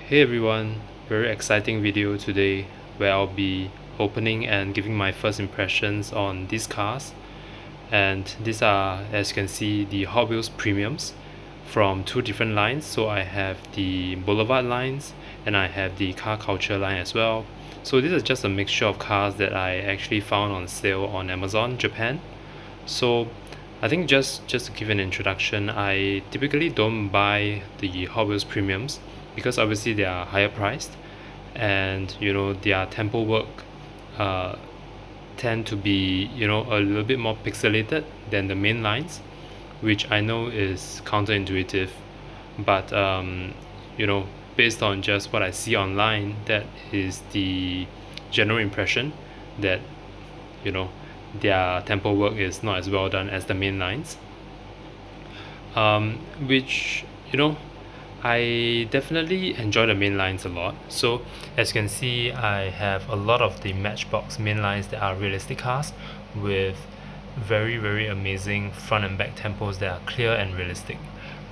Hey everyone, very exciting video today where I'll be opening and giving my first impressions on these cars. And these are, as you can see, the Hot Wheels Premiums from two different lines. So I have the Boulevard lines and I have the Car Culture line as well. So this is just a mixture of cars that I actually found on sale on Amazon Japan. So I think just to give an introduction, I typically don't buy the Hot Wheels Premiums because obviously they are higher priced, and their tempo work tend to be a little bit more pixelated than the main lines, which I know is counterintuitive, but based on just what I see online, that is the general impression that their tempo work is not as well done as the main lines, which I definitely enjoy the main lines a lot. So as you can see, I have a lot of the Matchbox main lines that are realistic cars with very amazing front and back tempos that are clear and realistic,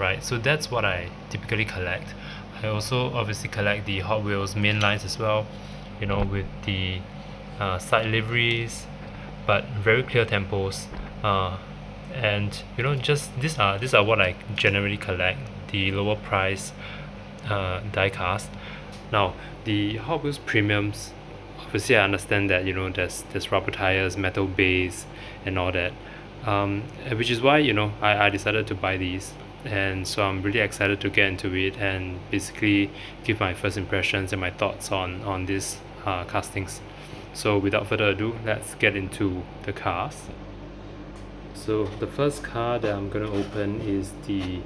right? So that's what I typically collect. I also obviously collect the Hot Wheels main lines as well, with the side liveries, but very clear tempos, and just these are what I generally collect, the lower price die cast. Now the Hot Wheels Premiums, obviously I understand that there's rubber tires, metal base and all that, which is why I decided to buy these, and so I'm really excited to get into it and basically give my first impressions and my thoughts on these castings. So without further ado, let's get into the cars. So the first car that I'm going to open is the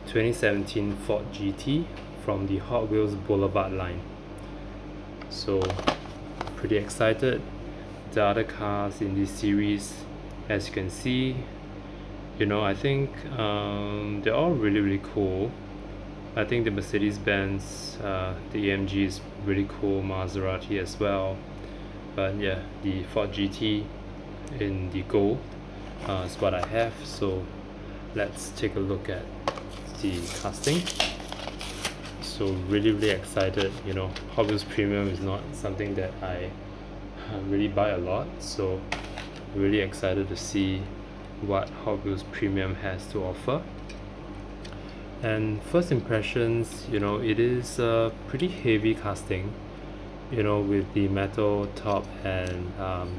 2017 Ford GT from the Hot Wheels Boulevard line. So pretty excited. The other cars in this series, as you can see, I think they're all really cool. I think the Mercedes-Benz, the AMG is really cool, Maserati as well. But yeah, the Ford GT in the gold is what I have. So let's take a look at the casting. So really excited. Hot Wheels Premium is not something that I really buy a lot, so really excited to see what Hot Wheels Premium has to offer. And first impressions, it is a pretty heavy casting, with the metal top and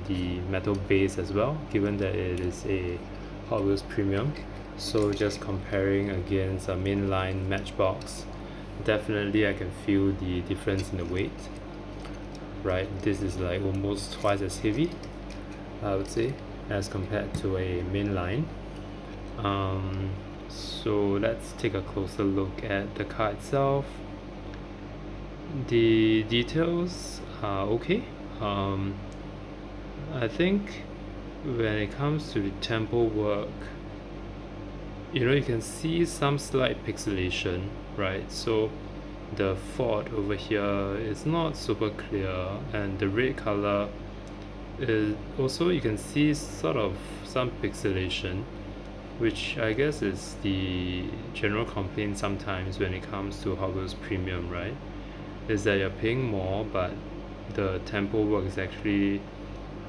the metal base as well, given that it is a Hot Wheels Premium. So just comparing against a mainline Matchbox, definitely I can feel the difference in the weight, right? This is like almost twice as heavy, I would say, as compared to a mainline. So let's take a closer look at the car itself. The details are okay. I think when it comes to the tempo work, you can see some slight pixelation, right? So the Ford over here is not super clear, and the red color is also, you can see sort of some pixelation, which I guess is the general complaint sometimes when it comes to Hot Wheels Premium, right? Is that you're paying more, but the tempo work is actually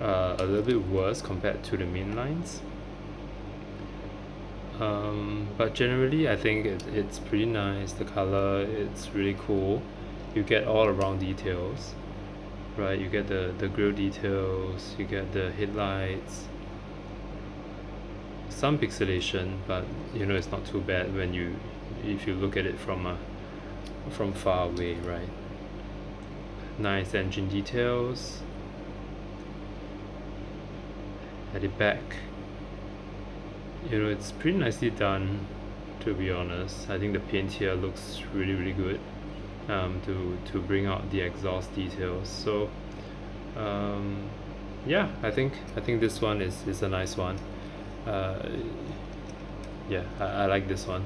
a little bit worse compared to the main lines. But generally I think it's pretty nice. The color, it's really cool. You get all around details, right? You get the grille details, you get the headlights, some pixelation, but it's not too bad if you look at it from far away, right? Nice engine details at the back. It's pretty nicely done, to be honest. I think the paint here looks really good, to bring out the exhaust details. So yeah, I think this one is a nice one. Yeah, I like this one.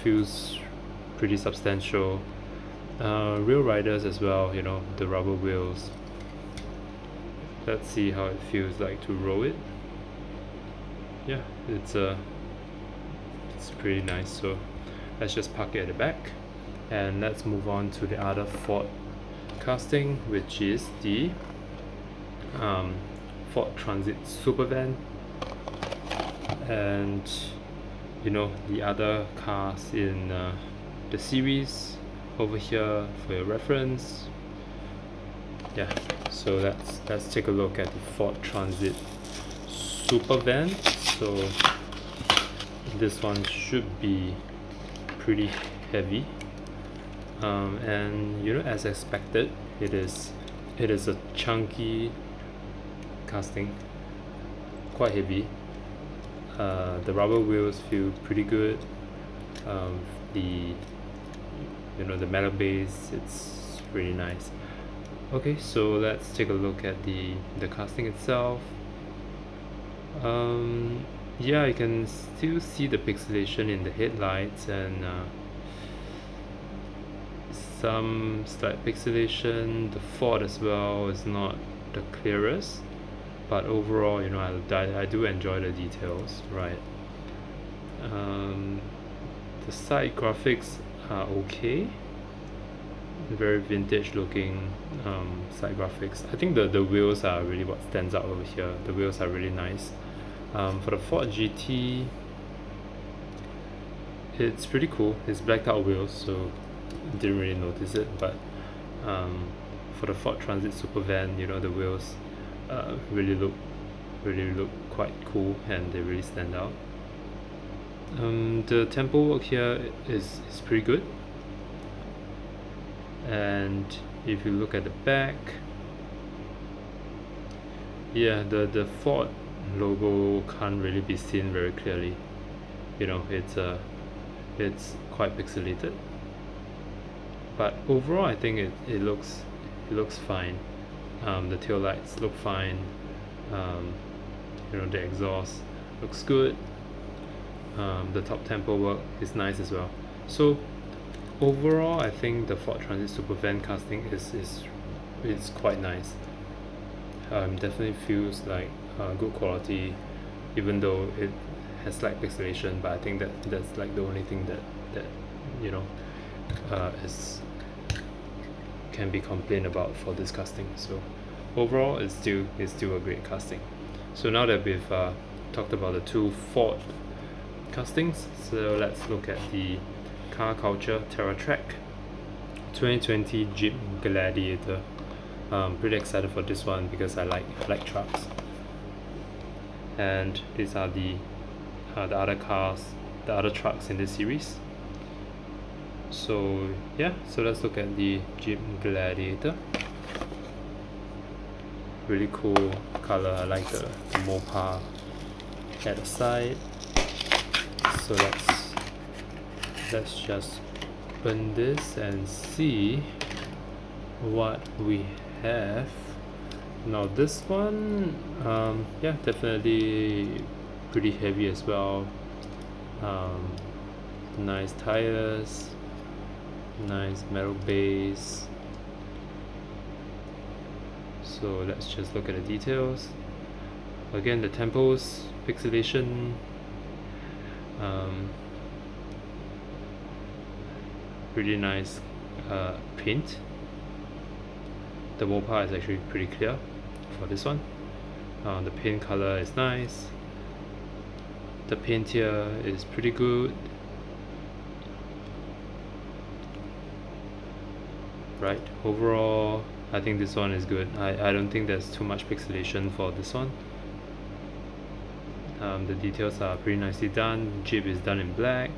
Feels pretty substantial. Real riders as well, the rubber wheels. Let's see how it feels like to roll it. Yeah, it's pretty nice. So let's just park it at the back. And let's move on to the other Ford casting, which is the Ford Transit SuperVan. And you know, the other cars in the series over here for your reference. Yeah, so let's take a look at the Ford Transit SuperVan. So this one should be pretty heavy, and you know, as expected, it is a chunky casting, quite heavy. The rubber wheels feel pretty good. The the metal base, it's really nice. Okay, so let's take a look at the casting itself. Yeah, you can still see the pixelation in the headlights and some slight pixelation. The Ford as well is not the clearest, but overall, you know, I do enjoy the details, right? The side graphics are okay, very vintage looking side graphics. I think the wheels are really what stands out over here. The wheels are really nice. For the Ford GT, it's pretty cool. It's blacked out wheels, so didn't really notice it, but for the Ford Transit SuperVan, you know, the wheels really look quite cool, and they really stand out. The tempo work here is pretty good, and if you look at the back, yeah, the Ford logo can't really be seen very clearly. You know, it's quite pixelated, but overall I think it looks fine. The tail lights look fine. You know, the exhaust looks good. The top tempo work is nice as well. So overall, I think the Ford Transit SuperVan casting is quite nice. Definitely feels like good quality, even though it has slight pixelation. But I think that's like the only thing that you know is can be complained about for this casting. So overall, it's still a great casting. So now that we've talked about the two Ford castings, so let's look at the car culture Terra Trek 2020 Jeep Gladiator. Pretty excited for this one because I like trucks, and these are the other cars, the other trucks in this series. So yeah, so let's look at the Jeep Gladiator. Really cool color. I like the Mopar at the side. So let's just open this and see what we have. Now this one, yeah, definitely pretty heavy as well. Nice tires, nice metal base. So let's just look at the details. Again, the tempos, pixelation, really nice paint. The Mopar is actually pretty clear for this one. The paint color is nice. The paint here is pretty good. Right, overall I think this one is good. I don't think there's too much pixelation for this one. The details are pretty nicely done. Jeep is done in black,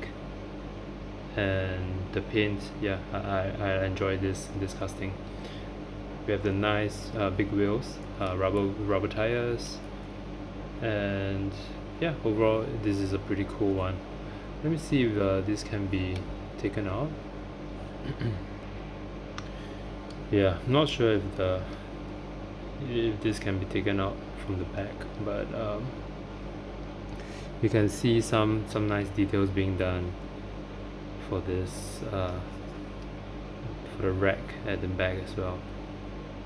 and the paint, yeah, I enjoy this casting. We have the nice big wheels, rubber tires, and yeah, overall this is a pretty cool one. Let me see if this can be taken out. Yeah, not sure if this can be taken out from the back, but you can see some nice details being done for this for the rack at the back as well.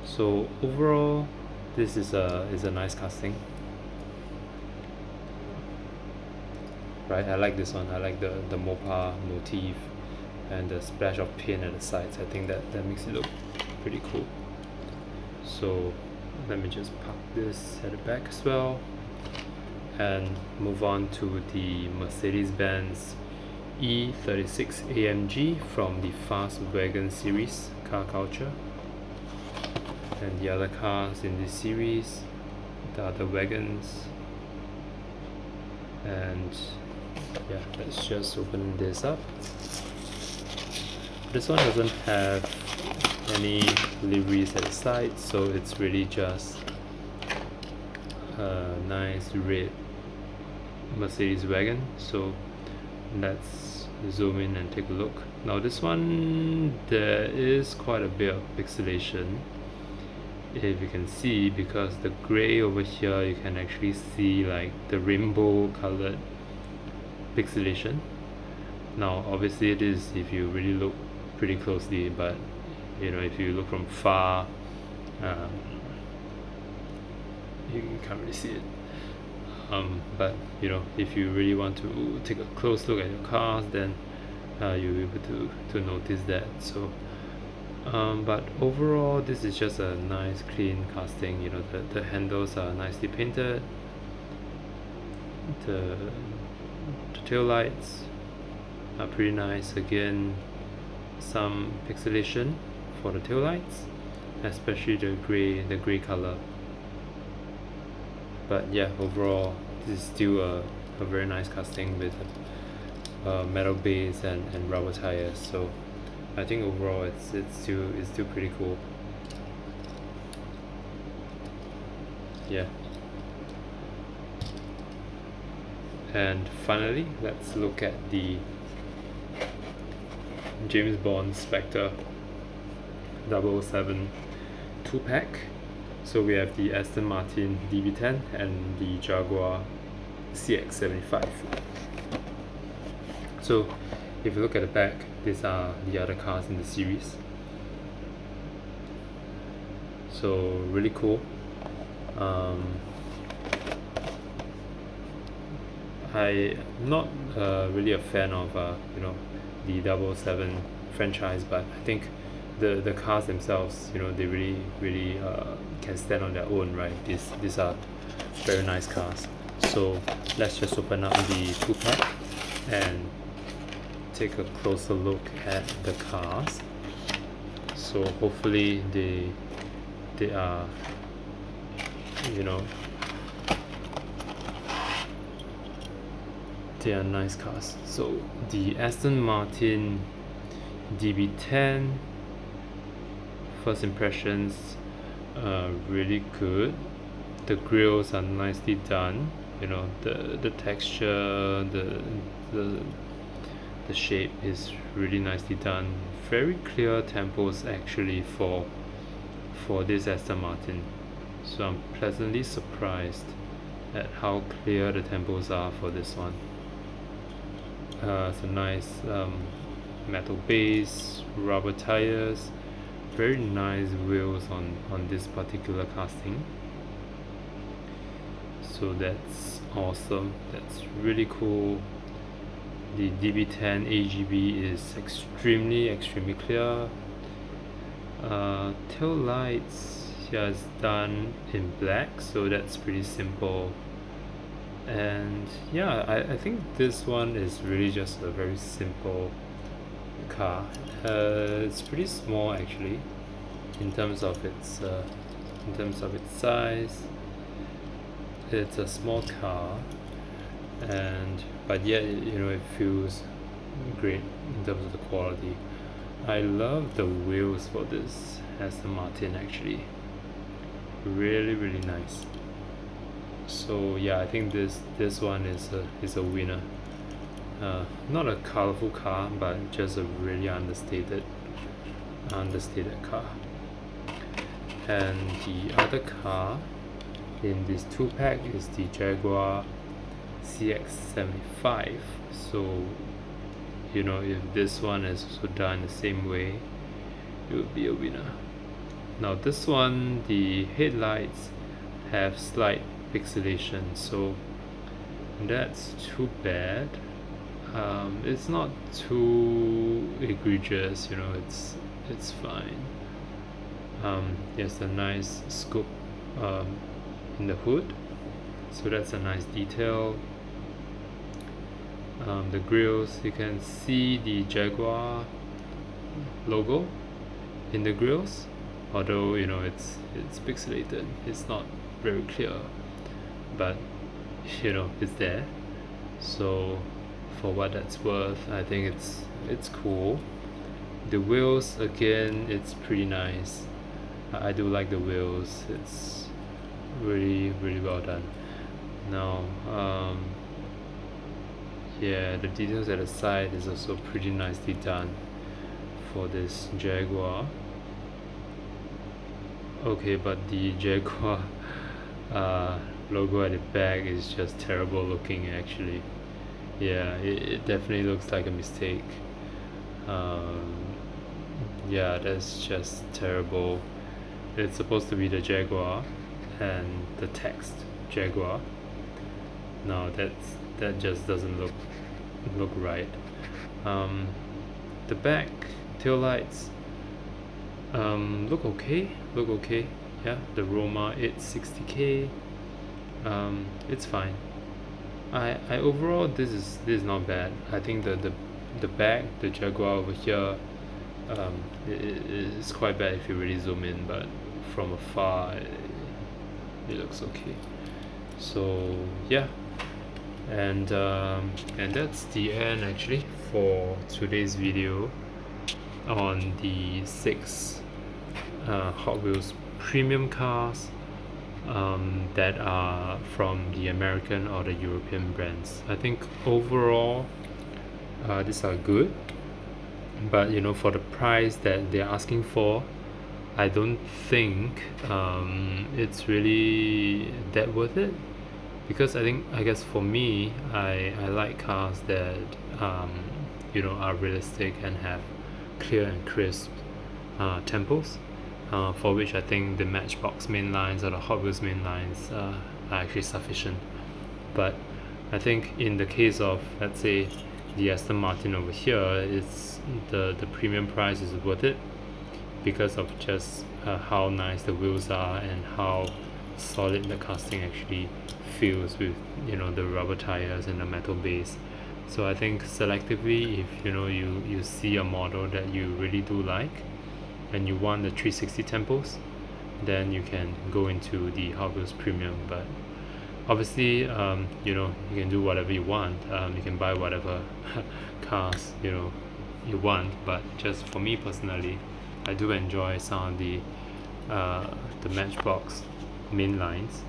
So overall, this is a nice casting, right? I like this one. I like the Mopar motif and the splash of paint at the sides. I think that makes it look pretty cool. So let me just park this at the back as well and move on to the Mercedes-Benz E36 AMG from the Fast Wagons series, car culture. And the other cars in this series, the other wagons. And yeah, let's just open this up. This one doesn't have any liveries at the side, so it's really just a nice red Mercedes wagon. So let's zoom in and take a look. Now this one, there is quite a bit of pixelation, if you can see, because the gray over here you can actually see like the rainbow colored pixelation. Now obviously it is if you really look pretty closely, but you know, if you look from far, you can't really see it. But you know, if you really want to take a close look at your cars, then you'll be able to notice that. So but overall this is just a nice clean casting. You know, the handles are nicely painted, the tail lights are pretty nice. Again, some pixelation for the tail lights, especially the gray color. But yeah, overall this is still a very nice casting with a metal base and rubber tires. So I think overall it's still pretty cool. Yeah. And finally, let's look at the James Bond Spectre 007 2-pack. So we have the Aston Martin DB10 and the Jaguar C-X75. So if you look at the back, these are the other cars in the series. So really cool. I'm not really a fan of you know, the 007 franchise, but I think the cars themselves, you know, they really can stand on their own, right? These are very nice cars. So let's just open up the 2-pack and take a closer look at the cars. So hopefully they are, you know, they are nice cars. So the Aston Martin DB10, first impressions, really good. The grills are nicely done. You know, the texture, the shape is really nicely done. Very clear tempos actually for this Aston Martin. So I'm pleasantly surprised at how clear the tempos are for this one. It's a nice metal base, rubber tires, very nice wheels on this particular casting. So that's awesome, that's really cool. The DB10 AGB is extremely clear. Tail lights here is done in black, so that's pretty simple. And yeah, I think this one is really just a very simple car. It's pretty small actually in terms of its size. It's a small car, but yet, you know, it feels great in terms of the quality. I love the wheels for this Aston Martin actually. Really nice. So yeah, I think this one is a winner. Not a colorful car, but just a really understated car. And the other car in this 2-pack is the Jaguar C-X75. So you know, if this one is also done the same way, it would be a winner. Now this one, the headlights have slight pixelation, so that's too bad. It's not too egregious, you know, it's fine. There's a nice scoop in the hood, so that's a nice detail. The grills, you can see the Jaguar logo in the grills, although you know it's pixelated, it's not very clear, but you know it's there. So for what that's worth, I think it's cool. The wheels, again, it's pretty nice. I do like the wheels. It's really well done. Now yeah, the details at the side is also pretty nicely done for this Jaguar. Okay, but the Jaguar logo at the back is just terrible looking actually. Yeah, it definitely looks like a mistake. Yeah, that's just terrible. It's supposed to be the Jaguar and the text Jaguar. No, that just doesn't look right. The back tail lights look okay. Yeah, the Roma 860K. It's fine. I overall this is not bad. I think the back, the Jaguar over here, it's quite bad if you really zoom in, but from afar it looks okay. So yeah, and that's the end actually for today's video on the 6 Hot Wheels premium cars that are from the American or the European brands. I think overall these are good, but you know, for the price that they're asking for, I don't think it's really that worth it, because I guess for me, I like cars that you know, are realistic and have clear and crisp tempos, for which I think the Matchbox mainlines or the Hot Wheels mainlines are actually sufficient. But I think in the case of, let's say, the Aston Martin over here, it's the premium price is worth it because of just how nice the wheels are and how solid the casting actually feels with, you know, the rubber tires and the metal base. So I think selectively, if you know you see a model that you really do like and you want the 360 tempos, then you can go into the Hot Wheels premium. But obviously you know, you can do whatever you want. You can buy whatever cars you know you want, but just for me personally, I do enjoy some of the Matchbox mainlines,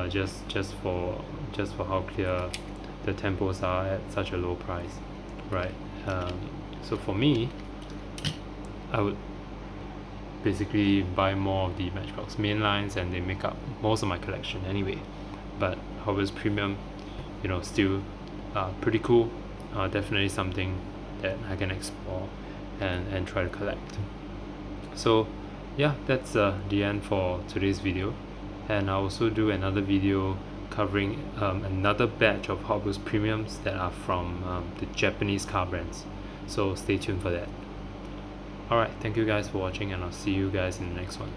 just for how clear the tempos are at such a low price, right? So for me, I would basically buy more of the Matchbox mainlines, and they make up most of my collection anyway. But Hot Wheels premium, you know, still pretty cool. Definitely something that I can explore and try to collect. So yeah, that's the end for today's video, and I'll also do another video covering another batch of Hot Wheels premiums that are from the Japanese car brands. So stay tuned for that. Alright, thank you guys for watching, and I'll see you guys in the next one.